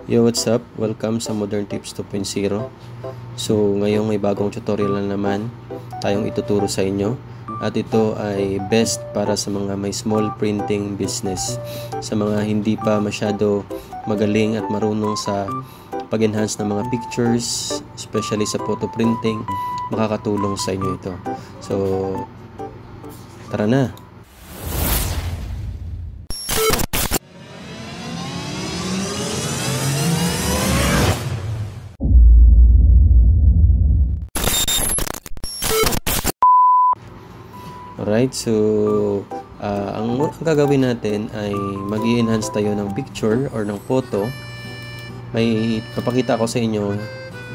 Yo, what's up? Welcome sa Modern Tips 2.0. So, ngayong may bagong tutorial na naman tayong ituturo sa inyo. At ito ay best para sa mga may small printing business. Sa mga hindi pa masyado magaling at marunong sa pag-enhance ng mga pictures, especially sa photo printing, makakatulong sa inyo ito. So, tara na! Alright, so ang gagawin natin ay mag-i-enhance tayo ng picture or ng photo. May papakita ko sa inyo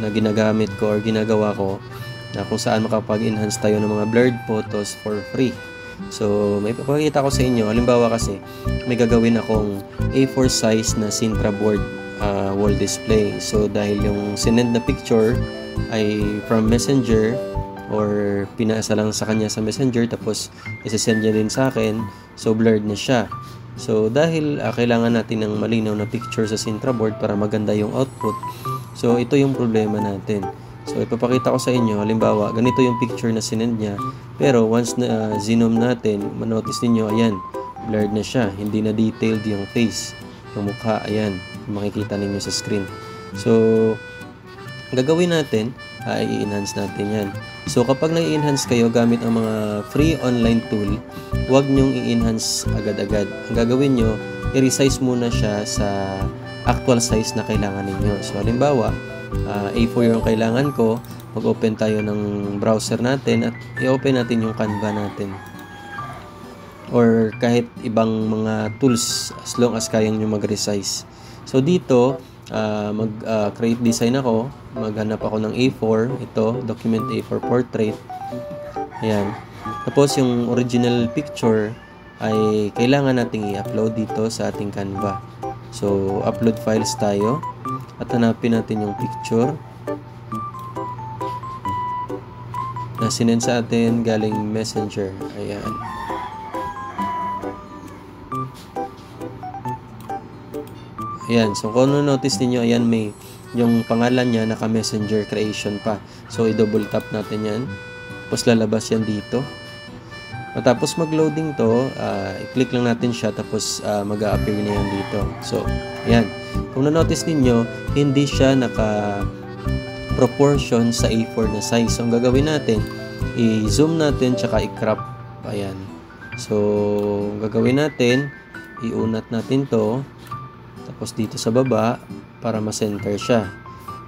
na ginagamit ko or ginagawa ko na kung saan makapag-enhance tayo ng mga blurred photos for free. So, may papakita ko sa inyo. Halimbawa kasi, may gagawin akong A4 size na Sintra board wall display. So, dahil yung sinend na picture ay from Messenger, or pinasa lang sa kanya sa Messenger tapos isesend niya din sa akin, so blurred na siya. So dahil kailangan natin ng malinaw na picture sa Sintra board para maganda yung output, so ito yung problema natin. So ipapakita ko sa inyo, halimbawa ganito yung picture na sinend niya, pero once na zoom natin, manotice niyo ayan, blurred na siya, hindi na detailed yung face, yung mukha, ayan, makikita ninyo sa screen. So gagawin natin, i-enhance natin yan. So, kapag nag-enhance kayo gamit ang mga free online tool, huwag nyong i-enhance agad-agad. Ang gagawin nyo, i-resize muna siya sa actual size na kailangan ninyo. So, halimbawa, A4 yung kailangan ko, mag-open tayo ng browser natin at i-open natin yung Canva natin. Or kahit ibang mga tools as long as kayang nyo mag-resize. So, dito, mag-create design ako, maghanap ako ng A4, ito, document A4 portrait, ayan. Tapos yung original picture ay kailangan nating i-upload dito sa ating Canva. So, upload files tayo at hanapin natin yung picture na sinend sa atin galing Messenger, ayan. Ayan, so kung notice niyo ayan, may yung pangalan niya naka-messenger creation pa. So, i-double tap natin yan. Tapos lalabas yan dito. Matapos mag-loading to, i-click lang natin siya, tapos mag-a-appear na yan dito. So, ayan. Kung na-notice niyo hindi siya naka-proportion sa A4 na size. So, ang gagawin natin, i-zoom natin, tsaka i-crop. Ayan. So, ang gagawin natin, iunat natin to. Tapos dito sa baba, para ma-center siya.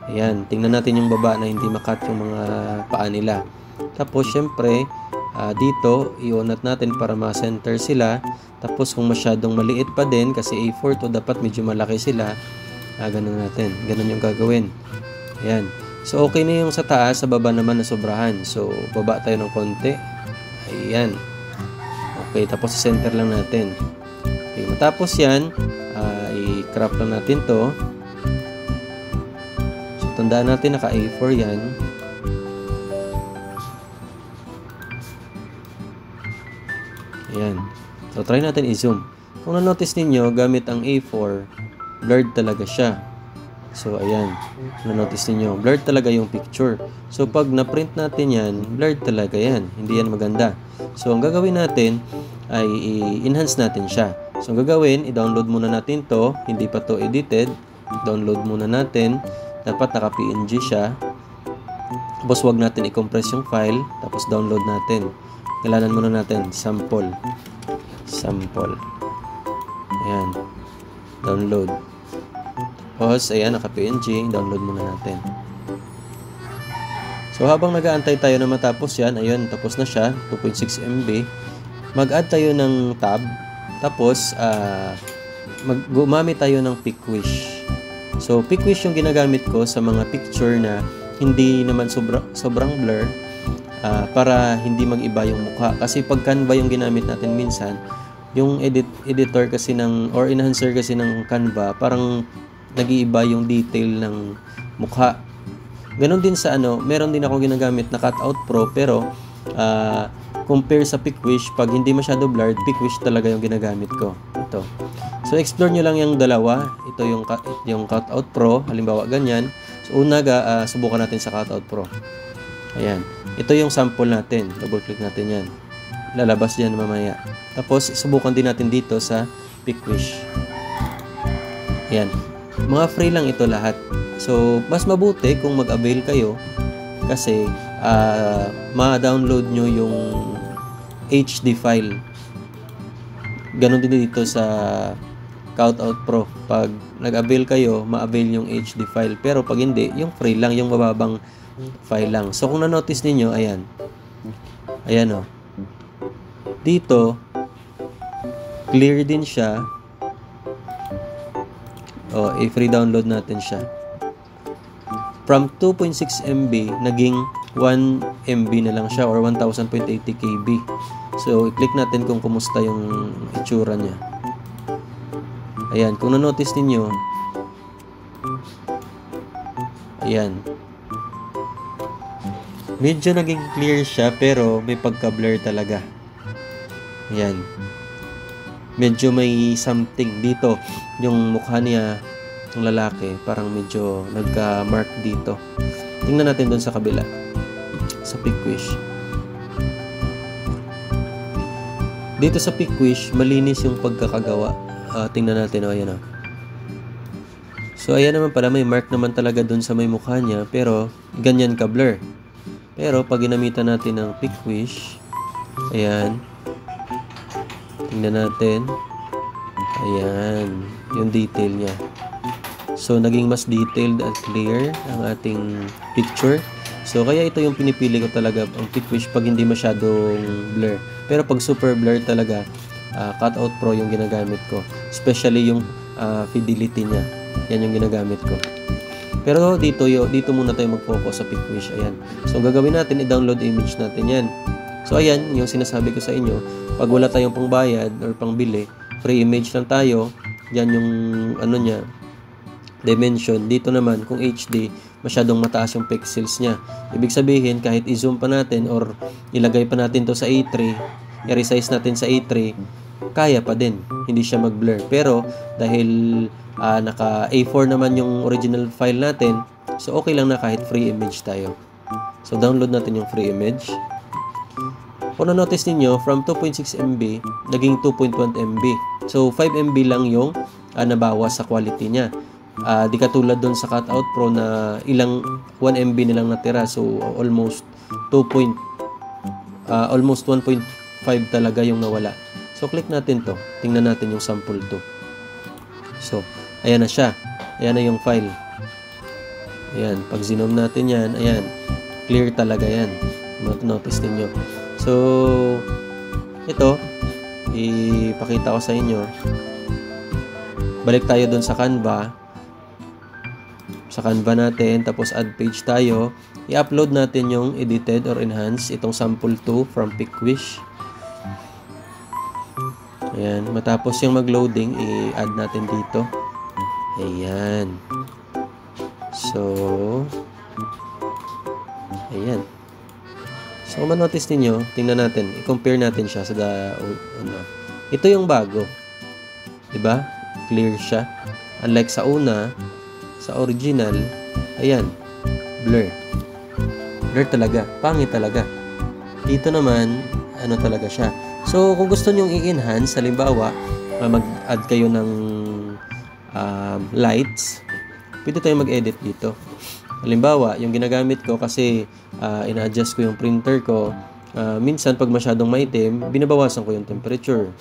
Ayan, tingnan natin yung baba na hindi makat yung mga paa nila. Tapos, syempre, dito, iunat natin para ma-center sila. Tapos, kung masyadong maliit pa din, kasi A4 to, dapat medyo malaki sila, ganun natin. Ganun yung gagawin. Ayan. So, okay na yung sa taas, sa baba naman na sobrahan. So, baba tayo ng konti. Ayan. Okay, tapos center lang natin. Okay, matapos yan, i-crop lang natin to. So, tandaan natin naka A4 yan. Ayan. So, try natin i-zoom. Kung na-notice ninyo, gamit ang A4, blurred talaga siya. So, ayan. Na-notice ninyo, blurred talaga yung picture. So, pag na-print natin yan, blurred talaga yan. Hindi yan maganda. So, ang gagawin natin ay i-enhance natin siya. So, ang gagawin, i-download muna natin to. Hindi pa to edited. Download muna natin. Dapat naka-PNG siya. Tapos, wag natin i-compress yung file. Tapos, download natin. Ngalanan muna natin, sample. Sample. Ayan. Download. Tapos, ayan, naka-PNG. Download muna natin. So, habang nag-aantay tayo na matapos yan, ayun, tapos na siya. 2.6 MB. Mag-add tayo ng tab. Tapos, gumamit tayo ng PicWish. So, PicWish yung ginagamit ko sa mga picture na hindi naman sobrang blur, para hindi mag-iba yung mukha. Kasi pag Canva yung ginamit natin minsan, yung editor kasi or enhancer kasi ng Canva, parang nag-iiba yung detail ng mukha. Ganon din sa meron din ako ginagamit na Cutout Pro, pero compare sa PicWish, pag hindi masyado blurred, PicWish talaga yung ginagamit ko. Ito. So, So explore nyo lang yung dalawa. Ito yung Cutout Pro, halimbawa ganyan. So una subukan natin sa Cutout Pro. Ayan. Ito yung sample natin. Double click natin yan. Lalabas yan mamaya. Tapos subukan din natin dito sa Pickwish. Ayan. Mga free lang ito lahat. So mas mabuti kung mag-avail kayo kasi ma-download nyo yung HD file. Ganon din dito sa Cutout Pro. Pag nag-avail kayo, ma-avail yung HD file. Pero pag hindi, yung free lang, yung mababang file lang. So kung na-notice ninyo, ayan. Ayan o. Dito, clear din siya. O, i-free download natin siya. From 2.6 MB, naging 1 MB na lang siya or 1000.80 KB. So, i-click natin kung kumusta yung itsura niya. Ayan, kung na-notice ninyo, ayan. Medyo naging clear siya pero may pagka-blur talaga. Ayan. Medyo may something dito. Yung mukha niya, ng lalaki, parang medyo nagka-mark dito. Tingnan natin doon sa kabila. Sa Pickwish. Dito sa Pickwish, malinis yung pagkakagawa. Tingnan natin, ayan o. So, ayan naman pala, may mark naman talaga dun sa may mukha niya, pero ganyan ka-blur. Pero, pag ginamitan natin ng Pickwish, ayan. Tingnan natin. Ayan, yung detail niya. So, naging mas detailed at clear ang ating picture. So, kaya ito yung pinipili ko talaga, ang Pickwish, pag hindi masyadong blur. Pero pag super blur talaga, Cutout Pro yung ginagamit ko. Especially yung fidelity niya. Yan yung ginagamit ko. Pero dito muna tayo mag-focus sa Pickwish. Ayan. So, gagawin natin, i-download image natin yan. So, ayan, yung sinasabi ko sa inyo, pag wala tayong pangbayad or pangbili, free image lang tayo. Yan yung, niya, dimension. Dito naman, kung HD, masyadong mataas yung pixels niya. Ibig sabihin, kahit i-zoom pa natin or ilagay pa natin to sa A3, i-resize natin sa A3, kaya pa din. Hindi siya mag-blur. Pero, dahil naka A4 naman yung original file natin, so okay lang na kahit free image tayo. So, download natin yung free image. Kung na-notice ninyo, from 2.6 MB, naging 2.1 MB. So, 5 MB lang yung nabawas sa quality niya. Di katulad doon sa Cutout Pro na ilang 1 MB nilang natira. So, almost 1.5 talaga yung nawala. So, click natin to. Tingnan natin yung sample to. So, ayan na siya. Ayan na yung file. Ayan. Pag zoom natin yan, ayan. Clear talaga yan. Notice ninyo. So, ito, ipakita ko sa inyo. Balik tayo dun sa Canva. Sa Canva natin, tapos add page tayo. I-upload natin yung edited or enhanced, itong sample 2 from Pickwish. Ayan. Matapos yung mag-loading, i-add natin dito. Ayan. So, ayan. So, kung manotice ninyo, tingnan natin, i-compare natin siya sa ito yung bago. Diba? Clear siya. Unlike sa una, sa original, ayan, blur. Blur talaga. Pangit talaga. Dito naman, talaga siya. So, kung gusto nyong i-enhance, halimbawa, mag-add kayo ng lights, pwede tayo mag-edit dito. Halimbawa, yung ginagamit ko kasi ina-adjust ko yung printer ko. Minsan, pag masyadong maitim, binabawasan ko yung temperature.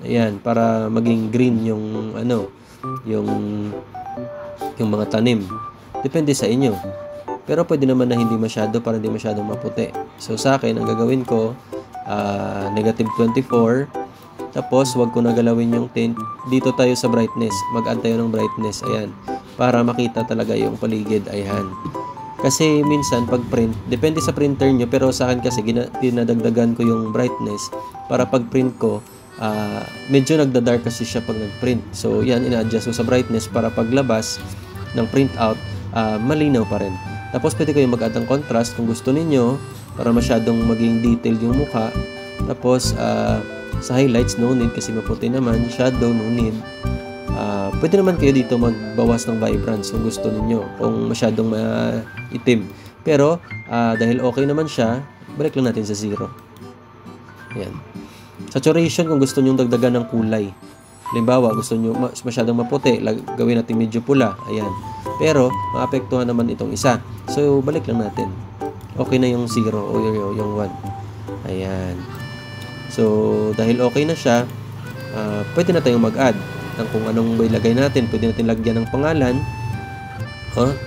Ayan, para maging green yung yung mga tanim. Depende sa inyo. Pero pwede naman na hindi masyado para hindi masyadong maputi. So, sa akin, ang gagawin ko, negative 24. Tapos, wag ko na galawin yung tint. Dito tayo sa brightness. Mag-add tayo ng brightness. Ayan. Para makita talaga yung paligid. Ayan. Kasi minsan, pag print, depende sa printer nyo. Pero sa akin kasi, dinadagdagan ko yung brightness. Para pag print ko, medyo nagda-dark kasi siya pag nag-print. So, yan, ina-adjust ko sa brightness para paglabas ng printout, malinaw pa rin. Tapos, pwede kayo mag-add ng contrast kung gusto ninyo para masyadong maging detailed yung mukha. Tapos, sa highlights, no need kasi maputi naman. Shadow, no need. Pwede naman kayo dito magbawas ng vibrance kung gusto niyo, kung masyadong maitim. Pero dahil okay naman siya, balik lang natin sa 0. Ayan. Saturation kung gusto niyo dagdagan ng kulay. Halimbawa, gusto niyo masyadong maputi, gawin natin medyo pula. Ayan. Pero maapektuhan naman itong isa. So balik lang natin. Okay na yung 0 o yung 1. Ayan. So dahil okay na siya, pwede na tayong mag-add ng kung anong ilagay natin. Pwede natin lagyan ng pangalan.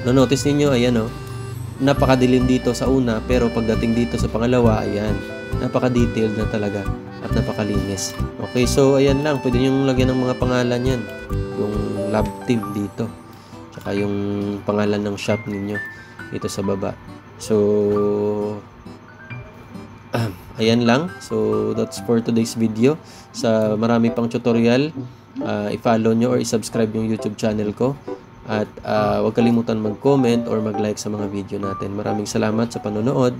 Na-notice niyo, ayan napakadilim dito sa una, pero pagdating dito sa pangalawa, ayan, napaka-detailed na talaga at napakalinis. Okay, so ayan lang, pwede nyo lagyan ng mga pangalan yan. Yung lab team dito. Tsaka yung pangalan ng shop ninyo dito sa baba. So, ayan lang. So, that's for today's video. Sa marami pang tutorial, i-follow nyo or i-subscribe yung YouTube channel ko. At huwag kalimutan mag-comment or mag-like sa mga video natin. Maraming salamat sa panonood.